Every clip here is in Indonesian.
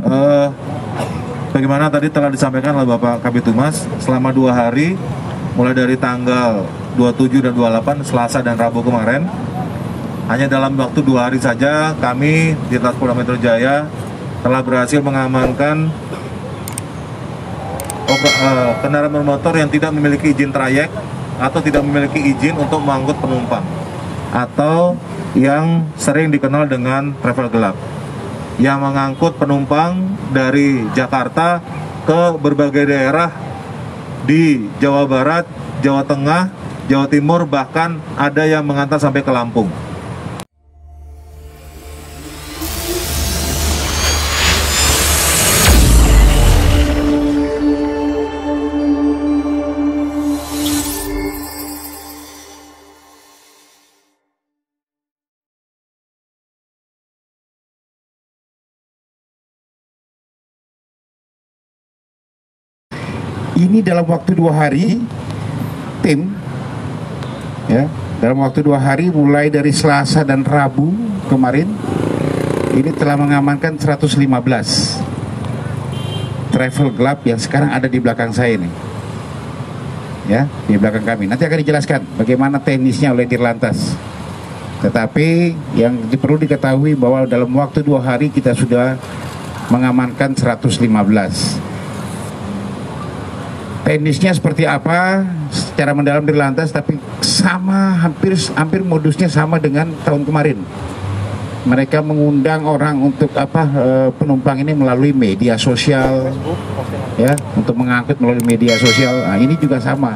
Eh, Bagaimana tadi telah disampaikan oleh Bapak Kabid Humas, selama 2 hari, mulai dari tanggal 27 dan 28, Selasa dan Rabu kemarin, hanya dalam waktu 2 hari saja kami di Polda Metro Jaya telah berhasil mengamankan kendaraan bermotor yang tidak memiliki izin trayek atau tidak memiliki izin untuk mengangkut penumpang, atau yang sering dikenal dengan travel gelap, yang mengangkut penumpang dari Jakarta ke berbagai daerah di Jawa Barat, Jawa Tengah, Jawa Timur, bahkan ada yang mengantar sampai ke Lampung. Ini dalam waktu 2 hari, tim ya, dalam waktu 2 hari mulai dari Selasa dan Rabu kemarin, ini telah mengamankan 115 travel gelap yang sekarang ada di belakang saya ini, ya, di belakang kami. Nanti akan dijelaskan bagaimana teknisnya oleh Dirlantas. Tetapi yang perlu diketahui bahwa dalam waktu 2 hari kita sudah mengamankan 115. Teknisnya seperti apa secara mendalam Dirlantas, tapi sama, hampir modusnya sama dengan tahun kemarin. Mereka mengundang orang untuk penumpang ini melalui media sosial, ya, untuk mengangkut melalui media sosial. Nah, ini juga sama.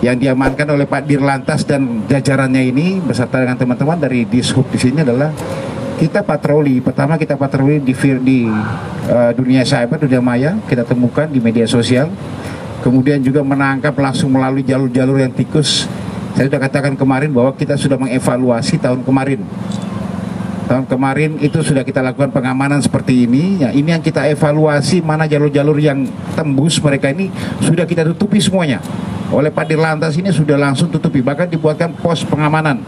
Yang diamankan oleh Pak Dirlantas dan jajarannya ini beserta dengan teman-teman dari Dishub di sini adalah kita patroli. Pertama kita patroli di dunia cyber, dunia maya, kita temukan di media sosial. Kemudian juga menangkap langsung melalui jalur-jalur yang tikus. Saya sudah katakan kemarin bahwa kita sudah mengevaluasi tahun kemarin. Tahun kemarin itu sudah kita lakukan pengamanan seperti ini. Ya, ini yang kita evaluasi, mana jalur-jalur yang tembus mereka ini sudah kita tutupi semuanya. Oleh Pak Dirlantas ini sudah langsung tutupi, bahkan dibuatkan pos pengamanan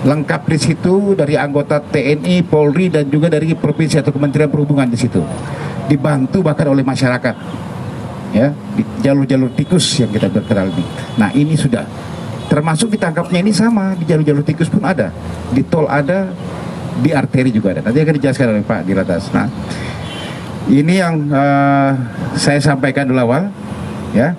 lengkap di situ dari anggota TNI, Polri, dan juga dari provinsi atau Kementerian Perhubungan di situ. Dibantu bahkan oleh masyarakat, ya, di jalur-jalur tikus yang kita berkenal ini. Nah, ini sudah termasuk ditangkapnya ini sama di jalur-jalur tikus pun ada, di tol ada, di arteri juga ada. Nanti akan dijelaskan oleh Pak Dirlantas. Nah, ini yang saya sampaikan dulu awal, ya.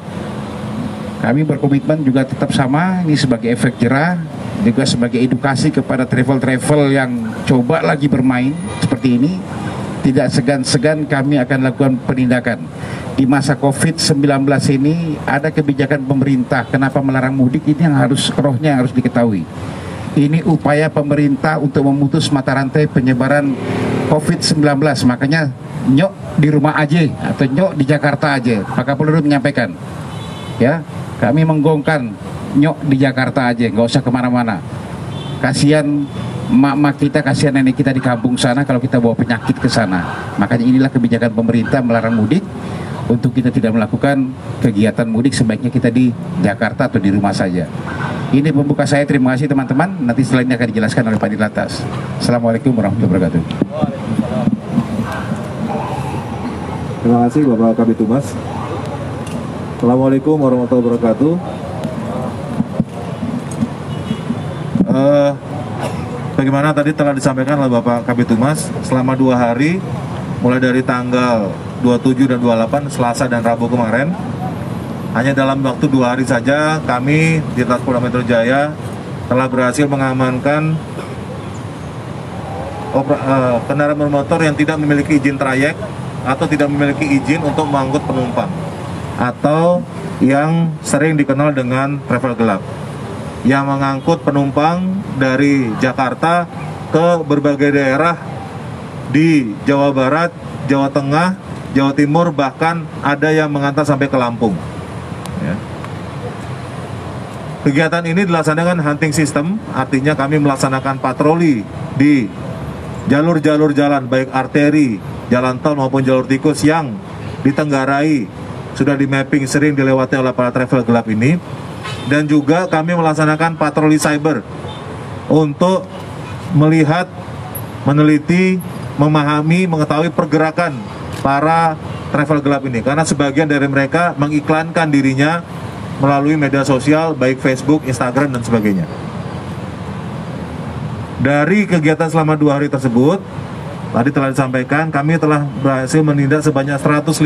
Kami berkomitmen juga tetap sama, ini sebagai efek jerah, juga sebagai edukasi kepada travel-travel yang coba lagi bermain seperti ini. Tidak segan-segan kami akan lakukan penindakan. Di masa COVID-19 ini ada kebijakan pemerintah, kenapa melarang mudik, ini yang harus rohnya yang harus diketahui. Ini upaya pemerintah untuk memutus mata rantai penyebaran COVID-19. Makanya nyok di rumah aja atau nyok di Jakarta aja. Pak Kapolri menyampaikan, ya, kami menggongkan nyok di Jakarta aja, nggak usah kemana-mana. Kasihan mak-mak kita, kasihan nenek kita di kampung sana kalau kita bawa penyakit ke sana. Makanya inilah kebijakan pemerintah melarang mudik. Untuk kita tidak melakukan kegiatan mudik, sebaiknya kita di Jakarta atau di rumah saja. Ini pembuka saya, terima kasih teman-teman. Nanti setelah ini akan dijelaskan oleh Pak Dirlantas. Assalamualaikum warahmatullahi wabarakatuh. Terima kasih Bapak Kabid Humas. Assalamualaikum warahmatullahi wabarakatuh. Bagaimana tadi telah disampaikan oleh Bapak Kabid Humas, selama 2 hari, mulai dari tanggal 27 dan 28, Selasa dan Rabu kemarin, hanya dalam waktu 2 hari saja kami di Polda Metro Jaya telah berhasil mengamankan kendaraan bermotor yang tidak memiliki izin trayek atau tidak memiliki izin untuk mengangkut penumpang, atau yang sering dikenal dengan travel gelap, yang mengangkut penumpang dari Jakarta ke berbagai daerah di Jawa Barat, Jawa Tengah, Jawa Timur, bahkan ada yang mengantar sampai ke Lampung, ya. Kegiatan ini dilaksanakan hunting system, artinya kami melaksanakan patroli di jalur-jalur jalan, baik arteri, jalan tol maupun jalur tikus yang ditenggarai, sudah di mapping, sering dilewati oleh para travel gelap ini. Dan juga kami melaksanakan patroli cyber untuk melihat, meneliti memahami, mengetahui pergerakan para travel gelap ini, karena sebagian dari mereka mengiklankan dirinya melalui media sosial baik Facebook, Instagram dan sebagainya. Dari kegiatan selama 2 hari tersebut, tadi telah disampaikan, kami telah berhasil menindak sebanyak 115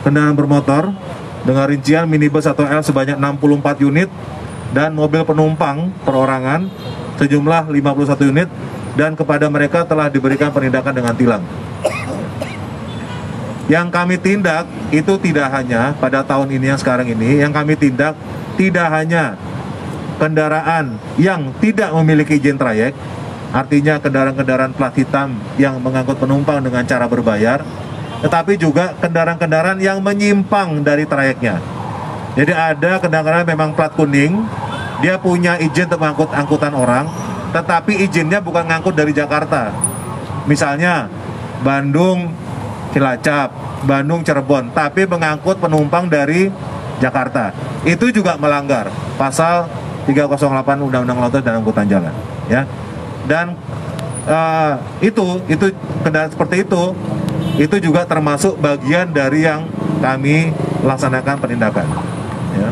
kendaraan bermotor dengan rincian minibus atau L sebanyak 64 unit dan mobil penumpang perorangan sejumlah 51 unit, dan kepada mereka telah diberikan penindakan dengan tilang. Yang kami tindak itu tidak hanya pada tahun ini yang sekarang ini, yang kami tindak tidak hanya kendaraan yang tidak memiliki izin trayek, artinya kendaraan-kendaraan plat hitam yang mengangkut penumpang dengan cara berbayar, tetapi juga kendaraan-kendaraan yang menyimpang dari trayeknya. Jadi ada kendaraan memang plat kuning, dia punya izin untuk mengangkut angkutan orang, tetapi izinnya bukan ngangkut dari Jakarta. Misalnya Bandung Cilacap, Bandung Cirebon, tapi mengangkut penumpang dari Jakarta. Itu juga melanggar pasal 308 Undang-Undang Lalu Lintas dan Angkutan Jalan, ya. Dan itu kendaraan seperti itu juga termasuk bagian dari yang kami laksanakan penindakan, ya.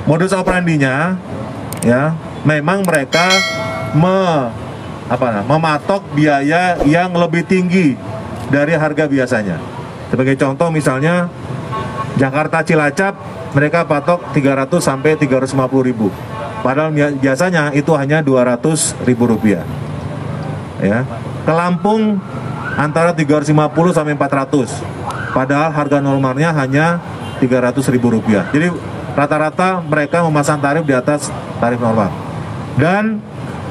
Modus operandinya, ya, memang mereka mematok biaya yang lebih tinggi dari harga biasanya. Sebagai contoh misalnya Jakarta Cilacap mereka patok 300 sampai 350 ribu. Padahal biasanya itu hanya 200 ribu rupiah. Ya. Ke Lampung antara 350 sampai 400. Padahal harga normalnya hanya 300 ribu rupiah. Jadi rata-rata mereka memasang tarif di atas tarif normal. Dan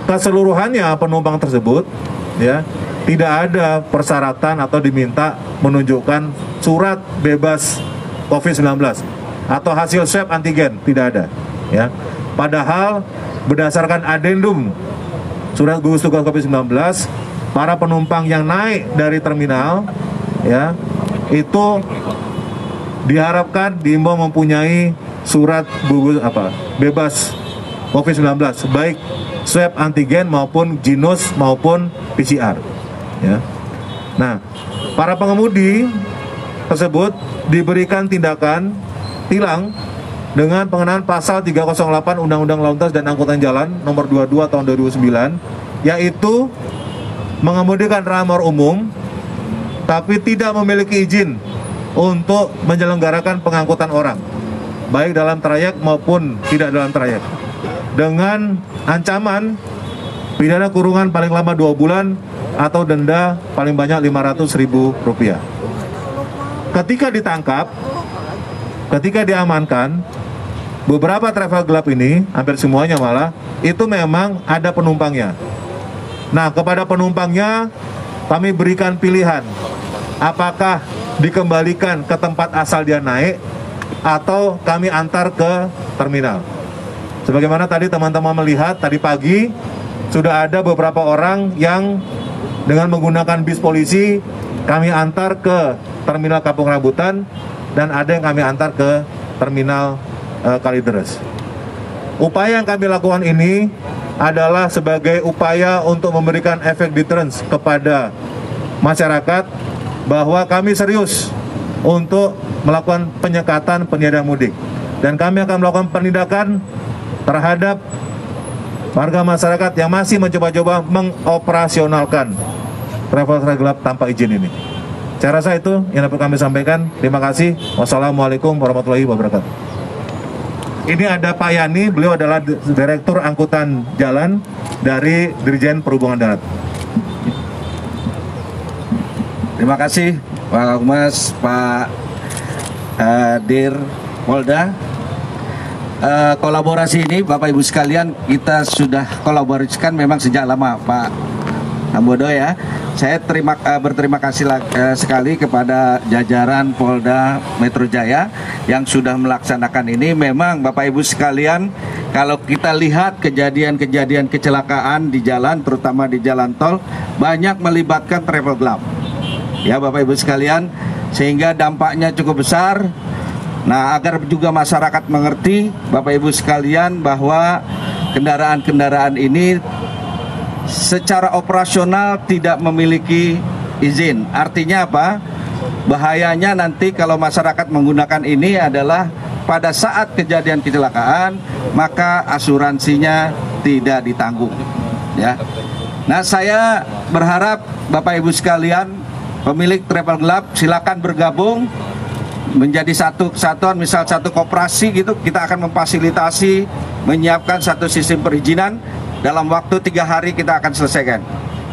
keseluruhannya penumpang tersebut, ya, tidak ada persyaratan atau diminta menunjukkan surat bebas COVID-19 atau hasil swab antigen, tidak ada, ya. Padahal berdasarkan adendum surat gugus tugas COVID-19, para penumpang yang naik dari terminal, ya, itu diharapkan diimbau mempunyai surat gugus bebas COVID-19, baik swab antigen maupun Ginos maupun PCR, ya. Nah, para pengemudi tersebut diberikan tindakan tilang dengan pengenaan pasal 308 Undang-Undang Lalu Lintas dan Angkutan Jalan nomor 22 tahun 2009, yaitu mengemudikan ramor umum tapi tidak memiliki izin untuk menyelenggarakan pengangkutan orang, baik dalam trayek maupun tidak dalam trayek, dengan ancaman pidana kurungan paling lama 2 bulan atau denda paling banyak 500 ribu rupiah. Ketika ditangkap, ketika diamankan, beberapa travel gelap ini, hampir semuanya malah, itu memang ada penumpangnya. Nah, kepada penumpangnya kami berikan pilihan, apakah dikembalikan ke tempat asal dia naik atau kami antar ke terminal. Sebagaimana tadi teman-teman melihat, tadi pagi sudah ada beberapa orang yang dengan menggunakan bis polisi kami antar ke terminal Kampung Rambutan, dan ada yang kami antar ke terminal Kalideres. Upaya yang kami lakukan ini adalah sebagai upaya untuk memberikan efek deterrence kepada masyarakat bahwa kami serius untuk melakukan penyekatan peniadaan mudik, dan kami akan melakukan penindakan terhadap warga masyarakat yang masih mencoba-coba mengoperasionalkan travel gelap tanpa izin ini. Saya rasa itu yang dapat kami sampaikan. Terima kasih. Wassalamualaikum warahmatullahi wabarakatuh. Ini ada Pak Yani, beliau adalah Direktur Angkutan Jalan dari Dirjen Perhubungan Darat. Terima kasih Pak Humas, Pak Dir Polda. Kolaborasi ini Bapak Ibu sekalian kita sudah kolaborasikan memang sejak lama Pak Sambodo, ya. Saya berterima kasih sekali kepada jajaran Polda Metro Jaya yang sudah melaksanakan ini. Memang Bapak Ibu sekalian, kalau kita lihat kejadian-kejadian kecelakaan di jalan, terutama di jalan tol, banyak melibatkan travel gelap, ya Bapak Ibu sekalian, sehingga dampaknya cukup besar. Nah, agar juga masyarakat mengerti Bapak Ibu sekalian bahwa kendaraan-kendaraan ini secara operasional tidak memiliki izin. Artinya apa? Bahayanya nanti kalau masyarakat menggunakan ini adalah pada saat kejadian kecelakaan maka asuransinya tidak ditanggung, ya. Nah, saya berharap Bapak Ibu sekalian, pemilik travel gelap silakan bergabung menjadi satu kesatuan, misal satu koperasi gitu. Kita akan memfasilitasi, menyiapkan satu sistem perizinan dalam waktu 3 hari kita akan selesaikan.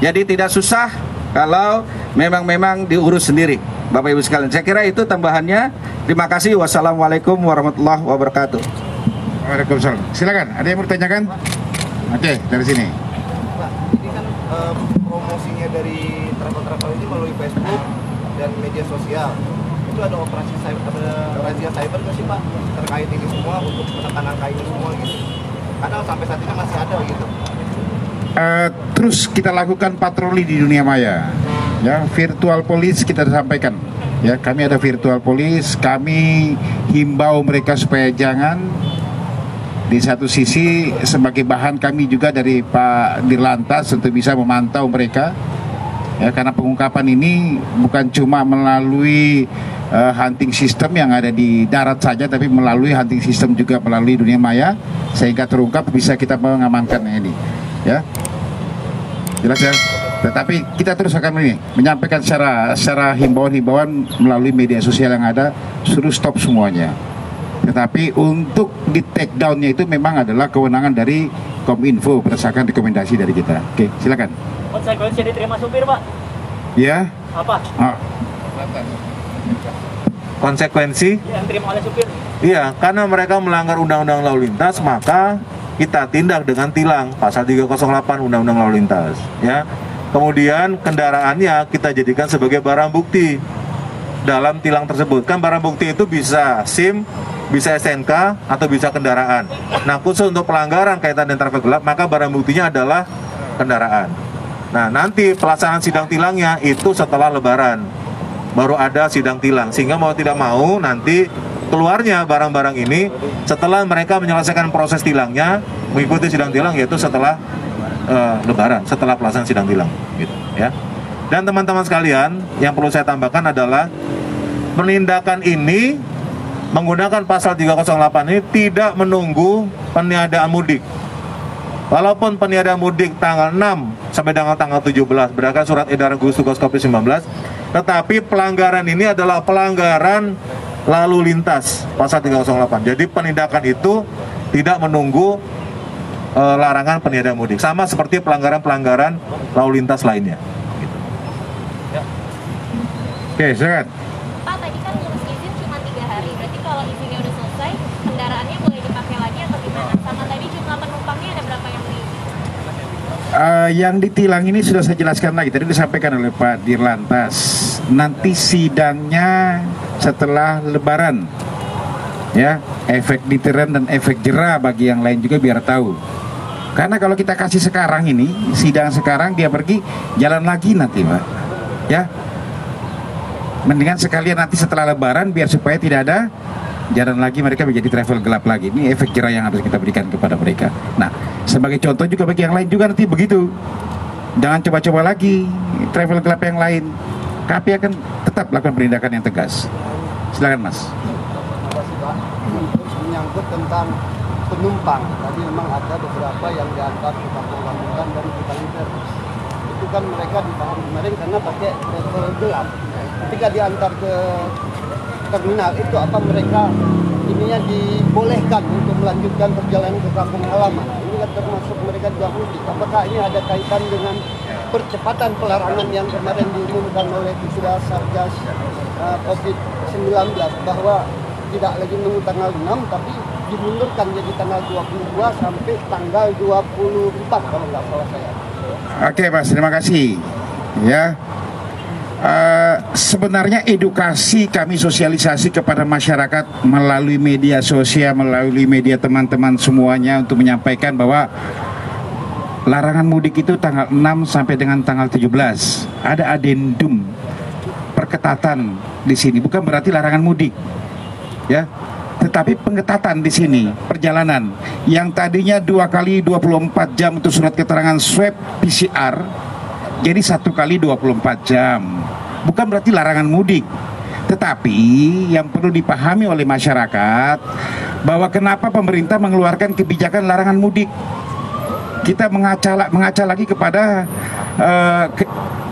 Jadi tidak susah kalau memang diurus sendiri, Bapak Ibu sekalian. Saya kira itu tambahannya. Terima kasih. Wassalamualaikum warahmatullahi wabarakatuh. Waalaikumsalam. Silakan. Ada yang mau ditanyakan? Oke, dari sini. Pak, ini kan promosinya dari travel ini melalui Facebook dan media sosial. Itu ada operasi cyber, ada razia cyber nggak sih Pak terkait ini semua untuk menekan angka ini semua gitu? Karena sampai saat ini masih ada gitu. Terus kita lakukan patroli di dunia maya, ya, virtual police kita sampaikan, ya, kami ada virtual police, kami himbau mereka supaya jangan. Di satu sisi sebagai bahan kami juga dari Pak Dirlantas untuk bisa memantau mereka, ya, karena pengungkapan ini bukan cuma melalui hunting system yang ada di darat saja, tapi melalui hunting system juga melalui dunia maya, sehingga terungkap bisa kita mengamankan ini, ya. Jelas ya. Tetapi kita terus akan menyampaikan secara himbauan melalui media sosial yang ada, suruh stop semuanya. Tetapi untuk di take down-nya itu memang adalah kewenangan dari Kominfo berdasarkan rekomendasi dari kita. Oke, silakan. Konsekuensi yang diterima supir, Pak? Ya. Apa? Konsekuensi? Yang diterima oleh supir. Iya, karena mereka melanggar undang-undang lalu lintas, maka kita tindak dengan tilang pasal 308 Undang-Undang Lalu Lintas, ya. Kemudian kendaraannya kita jadikan sebagai barang bukti dalam tilang tersebut. Kan barang bukti itu bisa SIM, bisa SNK, atau bisa kendaraan. Nah, khusus untuk pelanggaran kaitan dengan travel gelap, maka barang buktinya adalah kendaraan. Nah, nanti pelaksanaan sidang tilangnya itu setelah Lebaran, baru ada sidang tilang. Sehingga mau tidak mau nanti keluarnya barang-barang ini setelah mereka menyelesaikan proses tilangnya, mengikuti sidang tilang, yaitu setelah Lebaran, setelah pelaksanaan sidang tilang, gitu, ya. Dan teman-teman sekalian, yang perlu saya tambahkan adalah penindakan ini menggunakan pasal 308 ini tidak menunggu peniadaan mudik. Walaupun peniadaan mudik tanggal 6 sampai dengan tanggal 17 berdasarkan surat edaran gugus tugas COVID-19, tetapi pelanggaran ini adalah pelanggaran lalu lintas pasal 308. Jadi penindakan itu tidak menunggu larangan peniadaan mudik, sama seperti pelanggaran-pelanggaran lalu lintas lainnya. Gitu. Ya. Oke, silakan. Pak, tadi kan ngurus izin cuma 3 hari, berarti kalau izinnya udah selesai, kendaraannya boleh dipakai lagi atau gimana? Sama tadi jumlah penumpangnya ada berapa yang Yang ditilang ini sudah saya jelaskan lagi, tadi disampaikan oleh Pak Dirlantas. Nanti sidangnya setelah Lebaran, ya, efek deteran dan efek jera bagi yang lain juga biar tahu. Karena kalau kita kasih sekarang ini, sidang sekarang, dia pergi jalan lagi nanti, Pak, ya. Mendingan sekalian nanti setelah Lebaran biar supaya tidak ada jalan lagi, mereka menjadi travel gelap lagi. Ini efek jera yang harus kita berikan kepada mereka. Nah, sebagai contoh juga bagi yang lain juga nanti begitu. Jangan coba-coba lagi travel gelap yang lain. KP akan tetap lakukan penindakan yang tegas. Silakan, Mas. Terus menyangkut tentang penumpang, tadi memang ada beberapa yang diantar ke kampung Lamongan dan ke Kalimantan. Itu kan mereka ditahan kemarin karena pakai travel gelap. Ketika diantar ke terminal itu, apa mereka ininya dibolehkan untuk melanjutkan perjalanan ke kampung halaman? Ini kan termasuk mereka juga mudik. Apakah ini ada kaitan dengan percepatan pelarangan yang kemarin diumumkan oleh Ketua Satgas COVID-19 bahwa tidak lagi menunggu tanggal 6 tapi dimundurkan jadi tanggal 22 sampai tanggal 24 kalau nggak salah saya. Oke, Mas, terima kasih. Ya, sebenarnya edukasi kami sosialisasi kepada masyarakat melalui media sosial, melalui media teman-teman semuanya untuk menyampaikan bahwa larangan mudik itu tanggal 6 sampai dengan tanggal 17. Ada adendum perketatan di sini, bukan berarti larangan mudik, ya. Tetapi pengetatan di sini perjalanan yang tadinya 2 kali 24 jam untuk surat keterangan swab PCR jadi 1 kali 24 jam. Bukan berarti larangan mudik. Tetapi yang perlu dipahami oleh masyarakat bahwa kenapa pemerintah mengeluarkan kebijakan larangan mudik. Kita mengaca lagi kepada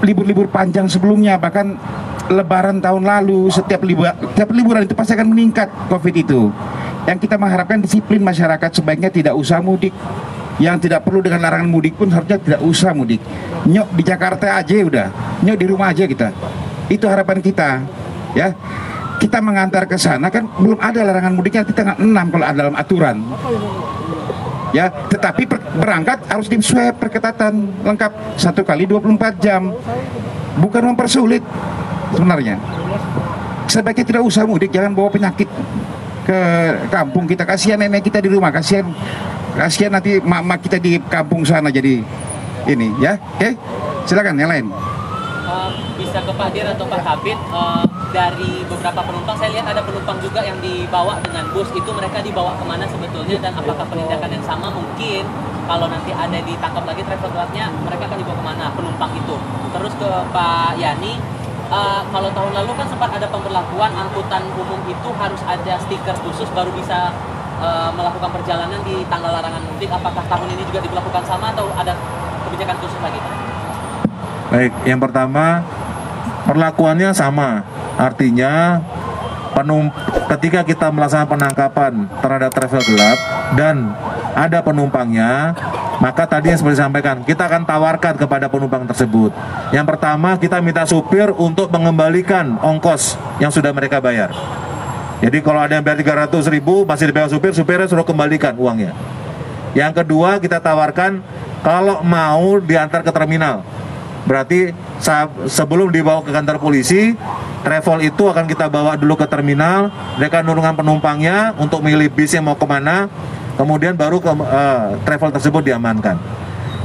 libur-libur panjang sebelumnya, bahkan Lebaran tahun lalu, setiap liburan itu pasti akan meningkat COVID itu. Yang kita mengharapkan disiplin masyarakat, sebaiknya tidak usah mudik. Yang tidak perlu dengan larangan mudik pun harusnya tidak usah mudik. Nyok di Jakarta aja udah, nyok di rumah aja kita. Itu harapan kita, ya. Kita mengantar ke sana kan belum ada larangan mudiknya di tanggal 6 kalau ada dalam aturan. Ya, tetapi berangkat harus di swab perketatan lengkap 1 kali 24 jam. Bukan mempersulit sebenarnya. Sebaiknya tidak usah mudik, jangan bawa penyakit ke kampung kita. Kasihan nenek kita di rumah, kasihan nanti mak kita di kampung sana jadi ini, ya. Oke, silakan yang lain. Bisa ke Pak Dir atau Pak Kabit, dari beberapa penumpang saya lihat ada penumpang juga yang dibawa dengan bus, itu mereka dibawa kemana sebetulnya, dan apakah penindakan yang sama mungkin kalau nanti ada ditangkap lagi travel gelapnya mereka akan dibawa kemana penumpang itu. Terus ke Pak Yani, kalau tahun lalu kan sempat ada pemberlakuan angkutan umum itu harus ada stiker khusus baru bisa melakukan perjalanan di tanggal larangan mudik. Apakah tahun ini juga diberlakukan sama atau ada kebijakan khusus lagi, Pak? Baik, yang pertama perlakuannya sama. Artinya ketika kita melaksanakan penangkapan terhadap travel gelap dan ada penumpangnya, maka tadi yang seperti disampaikan, kita akan tawarkan kepada penumpang tersebut. Yang pertama, kita minta supir untuk mengembalikan ongkos yang sudah mereka bayar. Jadi kalau ada yang bayar 300.000 masih dipegang supir, supirnya suruh kembalikan uangnya. Yang kedua, kita tawarkan kalau mau diantar ke terminal. Berarti sebelum dibawa ke kantor polisi, travel itu akan kita bawa dulu ke terminal, mereka nurunkan penumpangnya untuk milih bis yang mau kemana, kemudian baru travel tersebut diamankan.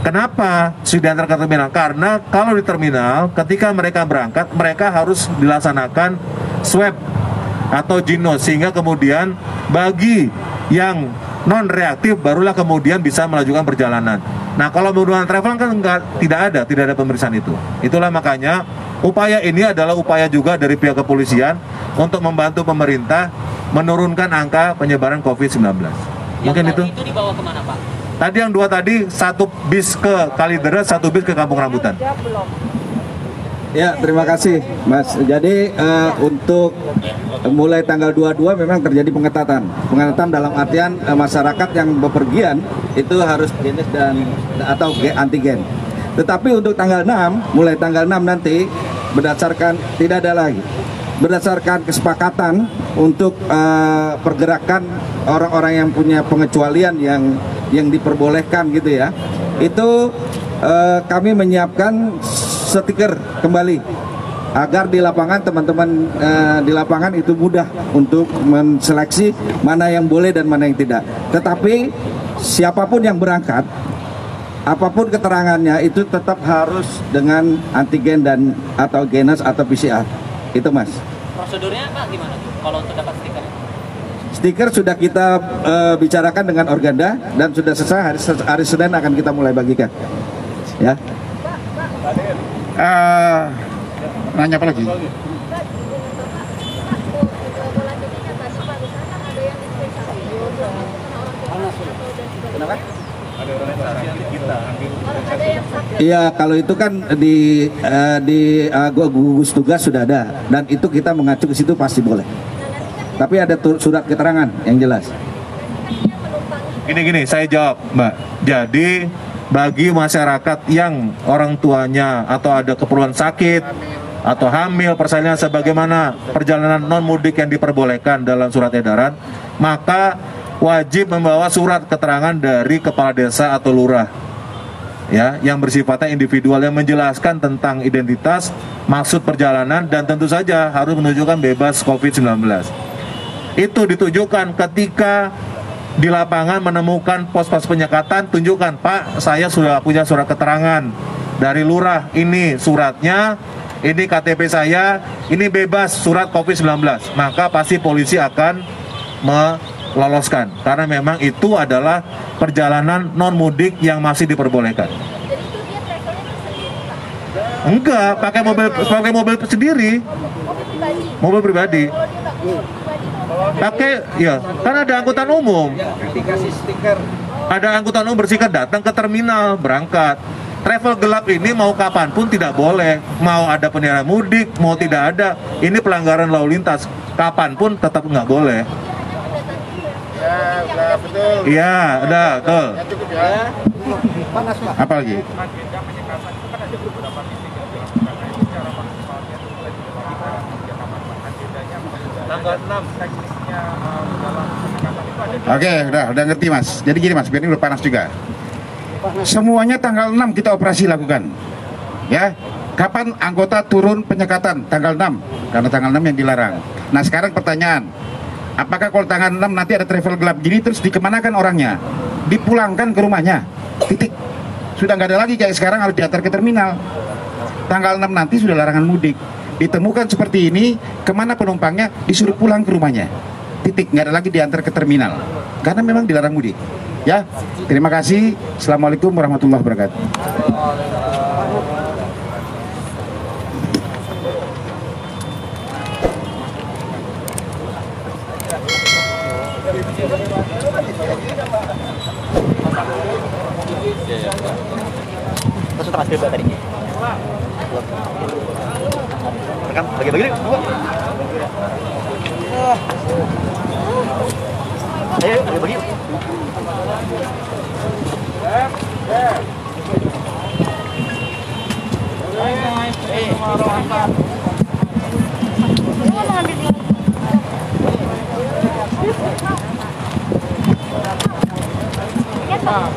Kenapa sudah diantar ke terminal? Karena kalau di terminal, ketika mereka berangkat, mereka harus dilaksanakan swab atau ginos, sehingga kemudian bagi yang non reaktif barulah kemudian bisa melakukan perjalanan. Nah, kalau menggunakan travel kan tidak ada pemeriksaan itu. Itulah makanya upaya ini adalah upaya juga dari pihak kepolisian untuk membantu pemerintah menurunkan angka penyebaran COVID-19. Mungkin itu dibawa kemana, Pak? Tadi yang 2 tadi, 1 bis ke Kalideres, 1 bis ke Kampung Rambutan. Ya, terima kasih, Mas. Jadi untuk mulai tanggal 22 memang terjadi pengetatan. Pengetatan dalam artian masyarakat yang bepergian itu harus jenis atau antigen. Tetapi untuk tanggal 6, mulai tanggal 6 nanti berdasarkan tidak ada lagi. Berdasarkan kesepakatan untuk pergerakan orang-orang yang punya pengecualian yang diperbolehkan gitu ya. Itu kami menyiapkan stiker kembali agar di lapangan teman-teman di lapangan itu mudah untuk menseleksi mana yang boleh dan mana yang tidak. Tetapi siapapun yang berangkat, apapun keterangannya itu tetap harus dengan antigen dan atau genos atau PCR. Itu, Mas. Prosedurnya Pak gimana tuh kalau untuk dapat stiker? Stiker sudah kita bicarakan dengan Organda dan sudah selesai, hari Senin akan kita mulai bagikan. Ya. Nanya apa lagi? Kenapa? Iya, kalau itu kan di gugus tugas sudah ada dan itu kita mengacu ke situ pasti boleh. Tapi ada surat keterangan yang jelas. Gini, saya jawab, Mbak. Jadi bagi masyarakat yang orang tuanya atau ada keperluan sakit atau hamil, persalinan sebagaimana perjalanan non mudik yang diperbolehkan dalam surat edaran, maka wajib membawa surat keterangan dari kepala desa atau lurah, ya, yang bersifatnya individual, yang menjelaskan tentang identitas, maksud perjalanan, dan tentu saja harus menunjukkan bebas COVID-19. Itu ditujukan ketika di lapangan menemukan pos-pos penyekatan, tunjukkan, Pak, saya sudah punya surat keterangan dari lurah, ini suratnya, ini KTP saya, ini bebas surat COVID-19. Maka pasti polisi akan meloloskan karena memang itu adalah perjalanan non mudik yang masih diperbolehkan. Jadi itu dia travelnya sendiri, Pak? Enggak, pakai mobil sendiri, Mobil pribadi? mobil pribadi. Kalau dia nggak punya mobil pribadi, Pakai, ya, kan ada angkutan umum. Dikasih stiker. Ada angkutan umum bersihkan datang ke terminal, berangkat. Travel gelap ini mau kapanpun tidak boleh. Mau ada peniadaan mudik, mau tidak ada. Ini pelanggaran lalu lintas. Kapanpun tetap nggak boleh. Ya, udah betul. Iya, udah, betul. Ya cukup ya. Panas Pak. Apa lagi? Tanggal 6 teknisnya dalam pendekatan itu ada Oke, udah ngerti Mas. Jadi gini Mas, biar ini udah panas juga. Semuanya tanggal 6 kita operasi lakukan. Ya. Kapan anggota turun penyekatan? Tanggal 6. Karena tanggal 6 yang dilarang. Nah, sekarang pertanyaan. Apakah kalau tanggal 6 nanti ada travel gelap gini terus dikemanakan orangnya? Dipulangkan ke rumahnya. Titik. Sudah nggak ada lagi kayak sekarang harus diantar ke terminal. Tanggal 6 nanti sudah larangan mudik. Ditemukan seperti ini, kemana penumpangnya? Disuruh pulang ke rumahnya. Titik, nggak ada lagi diantar ke terminal. Karena memang dilarang mudik. Ya, terima kasih. Assalamualaikum warahmatullahi wabarakatuh. Langsung transkrip tadi. Rekam bagi-bagi dulu. Ayo bagi-bagi. Pak.